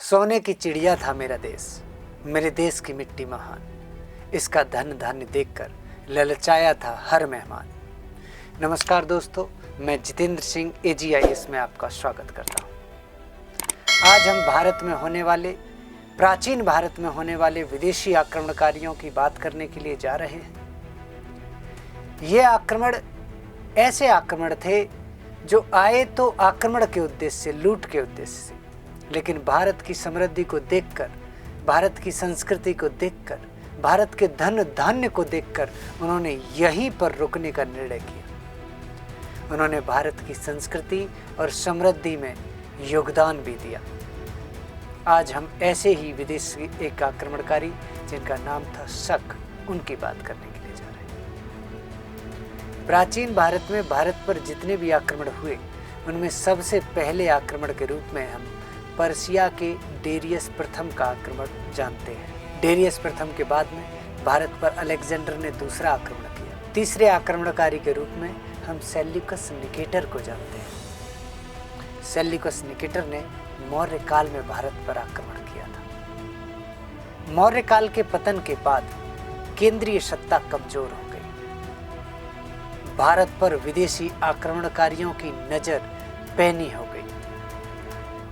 सोने की चिड़िया था मेरा देश, मेरे देश की मिट्टी महान, इसका धन धान्य देखकर ललचाया था हर मेहमान। नमस्कार दोस्तों, मैं जितेंद्र सिंह AGIS में आपका स्वागत करता हूँ। आज हम प्राचीन भारत में होने वाले विदेशी आक्रमणकारियों की बात करने के लिए जा रहे हैं। ये ऐसे आक्रमण थे जो आए तो आक्रमण के उद्देश्य से, लूट के उद्देश्य से, लेकिन भारत की समृद्धि को देखकर, भारत की संस्कृति को देखकर, भारत के धन धान्य को देखकर उन्होंने यहीं पर रुकने का निर्णय किया। उन्होंने भारत की संस्कृति और समृद्धि में योगदान भी दिया। आज हम ऐसे ही विदेशी एक आक्रमणकारी जिनका नाम था शक, उनकी बात करने के लिए जा रहे हैं। प्राचीन भारत में भारत पर जितने भी आक्रमण हुए, उनमें सबसे पहले आक्रमण के रूप में हम पर्सिया के डेरियस प्रथम का आक्रमण जानते हैं। डेरियस प्रथम के बाद में भारत पर अलेक्जेंडर ने दूसरा आक्रमण किया। तीसरे आक्रमणकारी के रूप में हम सेल्यूकस निकेटर को जानते हैं। सेल्यूकस निकेटर ने मौर्य काल में भारत पर आक्रमण किया था। मौर्य काल के पतन के बाद केंद्रीय सत्ता कमजोर हो गई। भारत पर विदेशी आक्रमणकारियों की नजर पैनी हो गई।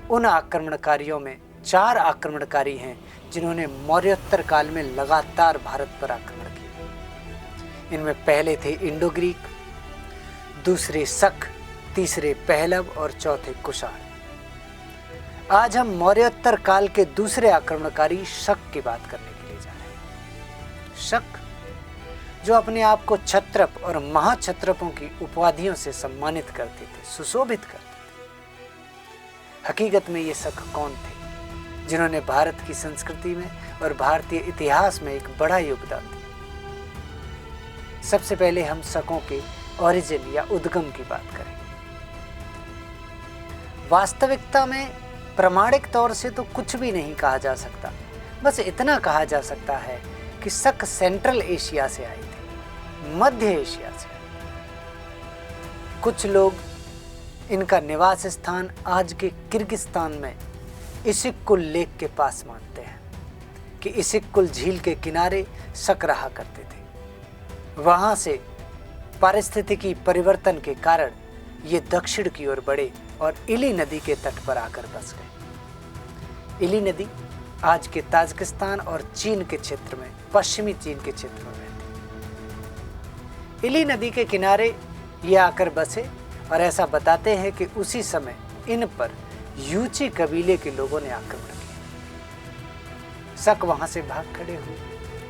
उन आक्रमणकारियों में 4 आक्रमणकारी हैं जिन्होंने मौर्योत्तर काल में लगातार भारत पर आक्रमण किया। इनमें पहले थे इंडो-ग्रीक, दूसरे शक, तीसरे पहलव और चौथे कुषाण। आज हम मौर्योत्तर काल के दूसरे आक्रमणकारी शक की बात करने के लिए जा रहे हैं। शक जो अपने आप को क्षत्रप और महाक्षत्रपों की उपाधियों से सम्मानित करते थे, सुशोभित करते थे। हकीकत में ये शक कौन थे जिन्होंने भारत की संस्कृति में और भारतीय इतिहास में एक बड़ा योगदान दिया? सबसे पहले हम शकों के ओरिजिन या उद्गम की बात करें। वास्तविकता में प्रामाणिक तौर से तो कुछ भी नहीं कहा जा सकता, बस इतना कहा जा सकता है कि शक सेंट्रल एशिया से आए थे, मध्य एशिया से। कुछ लोग इनका निवास स्थान आज के किर्गिस्तान में इसिक-कुल लेक के पास मानते हैं कि इसिक-कुल झील के किनारे शक रहा करते थे। वहां से पारिस्थितिकी परिवर्तन के कारण ये दक्षिण की ओर बढ़े और इली नदी के तट पर आकर बस गए। इली नदी आज के ताजिकिस्तान और चीन के क्षेत्र में, पश्चिमी चीन के क्षेत्र में बहती। इली नदी के किनारे ये आकर बसे और ऐसा बताते हैं कि उसी समय इन पर यूची कबीले के लोगों ने आक्रमण किया। शक वहां से भाग खड़े हुए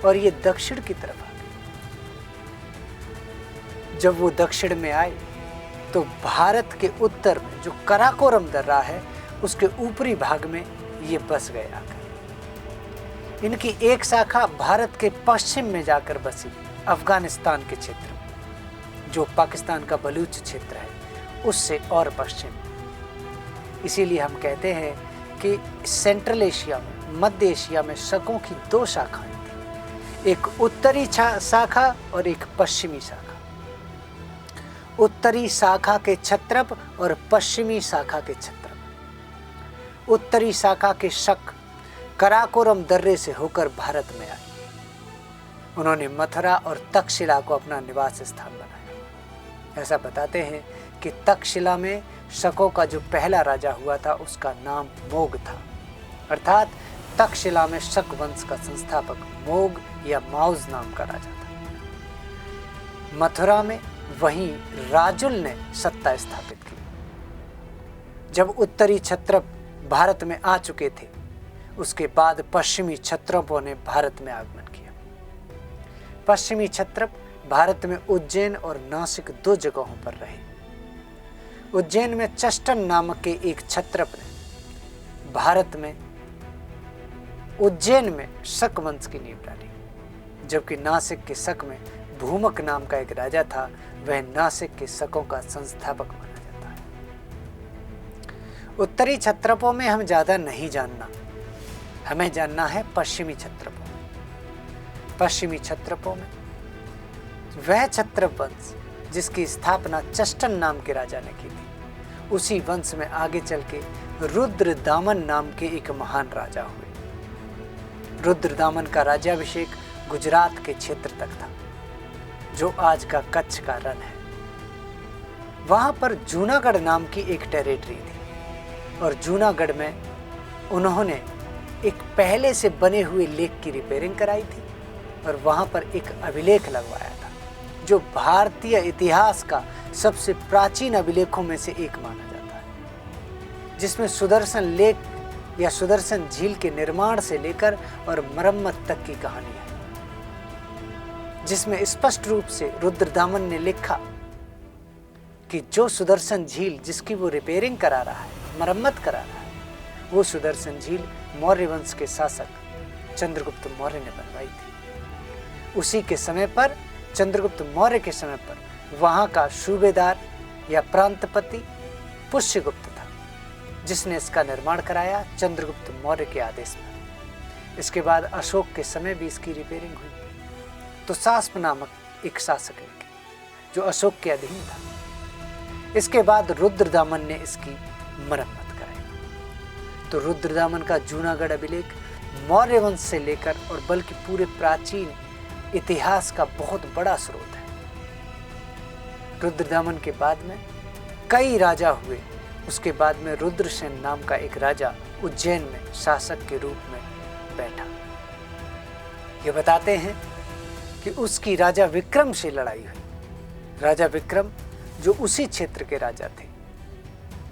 और ये दक्षिण की तरफ आ गए। जब वो दक्षिण में आए तो भारत के उत्तर में जो कराकोरम दर्रा है, उसके ऊपरी भाग में ये बस गए आकर। इनकी एक शाखा भारत के पश्चिम में जाकर बसी, अफगानिस्तान के क्षेत्र में, जो पाकिस्तान का बलूच क्षेत्र है, उससे और पश्चिम। इसीलिए हम कहते हैं कि सेंट्रल एशिया में, मध्य एशिया में शकों की 2 शाखाएं थी, एक उत्तरी शाखा और एक पश्चिमी शाखा। उत्तरी शाखा के क्षत्रप और पश्चिमी शाखा के क्षत्रप। उत्तरी शाखा के शक कराकोरम दर्रे से होकर भारत में आए। उन्होंने मथुरा और तक्षशिला को अपना निवास स्थान बनाया। ऐसा बताते हैं कि तक्षशिला में शकों का जो पहला राजा हुआ था, उसका नाम मोग था। अर्थात तक्षशिला में शक वंश का संस्थापक मोग या माउज नाम का राजा था। मथुरा में वहीं राजुल ने सत्ता स्थापित की। जब उत्तरी क्षत्रप भारत में आ चुके थे, उसके बाद पश्चिमी क्षत्रपों ने भारत में आगमन किया। पश्चिमी क्षत्रप भारत में उज्जैन और नासिक 2 जगहों पर रहे। उज्जैन में चष्टन नामक के एक क्षत्रप ने भारत में उज्जैन में शक वंश की नींव डाली, जबकि नासिक के शक में भूमक नाम का एक राजा था। वह नासिक के शकों का संस्थापक माना जाता है। उत्तरी क्षत्रपों में हम ज्यादा नहीं जानना, हमें जानना है पश्चिमी क्षत्रपों में। पश्चिमी क्षत्रपों में वह क्षत्रप वंश जिसकी स्थापना चष्टन नाम के राजा ने की थी, उसी वंश में आगे चल के रुद्रदामन नाम के एक महान राजा हुए। रुद्रदामन का राज्याभिषेक गुजरात के क्षेत्र तक था, जो आज का कच्छ का रण है। वहां पर जूनागढ़ नाम की एक टेरिटरी थी और जूनागढ़ में उन्होंने एक पहले से बने हुए लेक की रिपेयरिंग कराई थी और वहां पर एक अभिलेख लगवाया था, जो भारतीय इतिहास का सबसे प्राचीन अभिलेखों में से एक माना जाता है, जिसमें सुदर्शन लेक या सुदर्शन झील के निर्माण से लेकर और मरम्मत तक की कहानी है, जिसमें स्पष्ट रूप से रुद्रदामन ने लिखा कि जो सुदर्शन झील जिसकी वो रिपेयरिंग करा रहा है, मरम्मत करा रहा है, वो सुदर्शन झील मौर्य वंश के शासक चंद्रगुप्त मौर्य ने बनवाई थी। उसी के समय पर, चंद्रगुप्त मौर्य के समय पर, वहां का सूबेदार या प्रांतपति पुष्यगुप्त था, जिसने इसका निर्माण कराया चंद्रगुप्त मौर्य के आदेश पर। इसके बाद अशोक के समय भी इसकी रिपेयरिंग हुई। तो सास्प नामक एक शासक ने की, जो अशोक के अधीन था। इसके बाद रुद्रदामन ने इसकी मरम्मत कराई। तो रुद्रदामन का जूनागढ़ अभिलेख मौर्य वंश से लेकर और बल्कि पूरे प्राचीन इतिहास का बहुत बड़ा स्रोत है। रुद्रदामन के बाद में कई राजा हुए। उसके बाद में रुद्रसेन नाम का एक राजा उज्जैन में शासक के रूप में बैठा। ये बताते हैं कि उसकी राजा विक्रम से लड़ाई हुई। राजा विक्रम जो उसी क्षेत्र के राजा थे,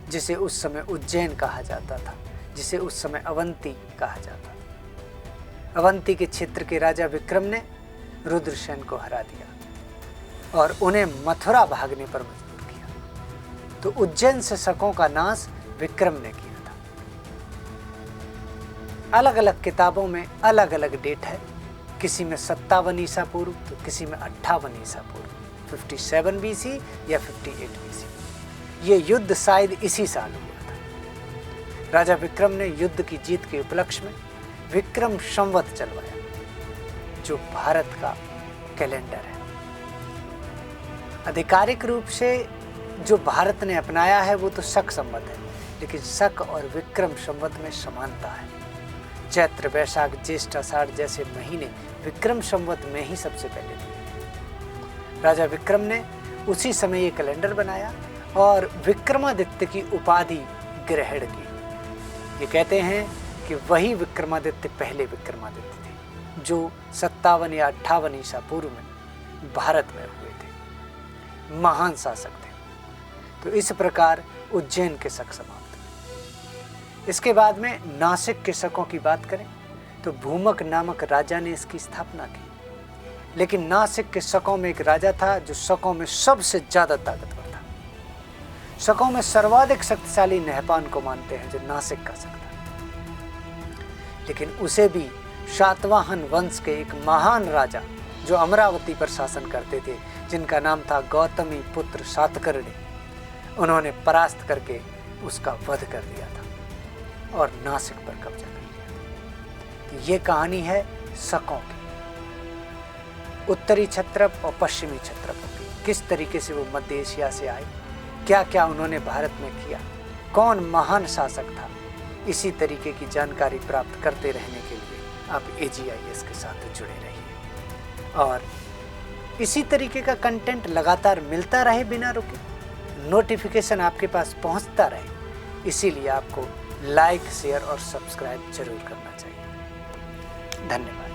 जिसे उस समय उज्जैन कहा जाता था, जिसे उस समय अवंती कहा जाता था। अवंती के क्षेत्र के राजा विक्रम ने रुद्रसेन को हरा दिया और उन्हें मथुरा भागने पर मजबूर किया। तो उज्जैन से शकों का नाश विक्रम ने किया था। अलग अलग किताबों में अलग अलग डेट है, किसी में 57 ईसा पूर्व तो किसी में 58 ईसा पूर्व, 57 BC या 58 BC। ये युद्ध शायद इसी साल हुआ था। राजा विक्रम ने युद्ध की जीत के उपलक्ष्य में विक्रम संवत चलवाया, जो भारत का कैलेंडर है। आधिकारिक रूप से जो भारत ने अपनाया है वो तो शक संवत है, लेकिन शक और विक्रम संवत में समानता है। चैत्र, वैशाख, ज्येष्ठ, आषाढ़ जैसे महीने विक्रम संवत में ही सबसे पहले थे। राजा विक्रम ने उसी समय ये कैलेंडर बनाया और विक्रमादित्य की उपाधि ग्रहण की। ये कहते हैं कि वही विक्रमादित्य पहले विक्रमादित्य थे, जो 57 या 58 ईसा पूर्व में भारत में हुए थे। महान शासक थे। तो इस प्रकार उज्जैन के शक समाप्त हुए। इसके बाद में नासिक के शकों की बात करें तो भूमक नामक राजा ने इसकी स्थापना की। लेकिन नासिक के शकों में एक राजा था जो शकों में सबसे ज्यादा ताकतवर था। शकों में सर्वाधिक शक्तिशाली नहपान को मानते हैं, जो नासिक का शक था। लेकिन उसे भी शातवाहन वंश के एक महान राजा जो अमरावती पर शासन करते थे, जिनका नाम था गौतमी पुत्र सातकर्णी, उन्होंने परास्त करके उसका वध कर दिया था और नासिक पर कब्जा कर लिया। तो ये कहानी है शकों की, उत्तरी क्षत्रप और पश्चिमी क्षत्रपों की। किस तरीके से वो मध्य एशिया से आए, क्या क्या उन्होंने भारत में किया, कौन महान शासक था। इसी तरीके की जानकारी प्राप्त करते रहने के लिए आप AGIS के साथ जुड़े रहिए और इसी तरीके का कंटेंट लगातार मिलता रहे बिना रुके, नोटिफिकेशन आपके पास पहुंचता रहे। इसीलिए आपको लाइक, शेयर और सब्सक्राइब जरूर करना चाहिए। धन्यवाद।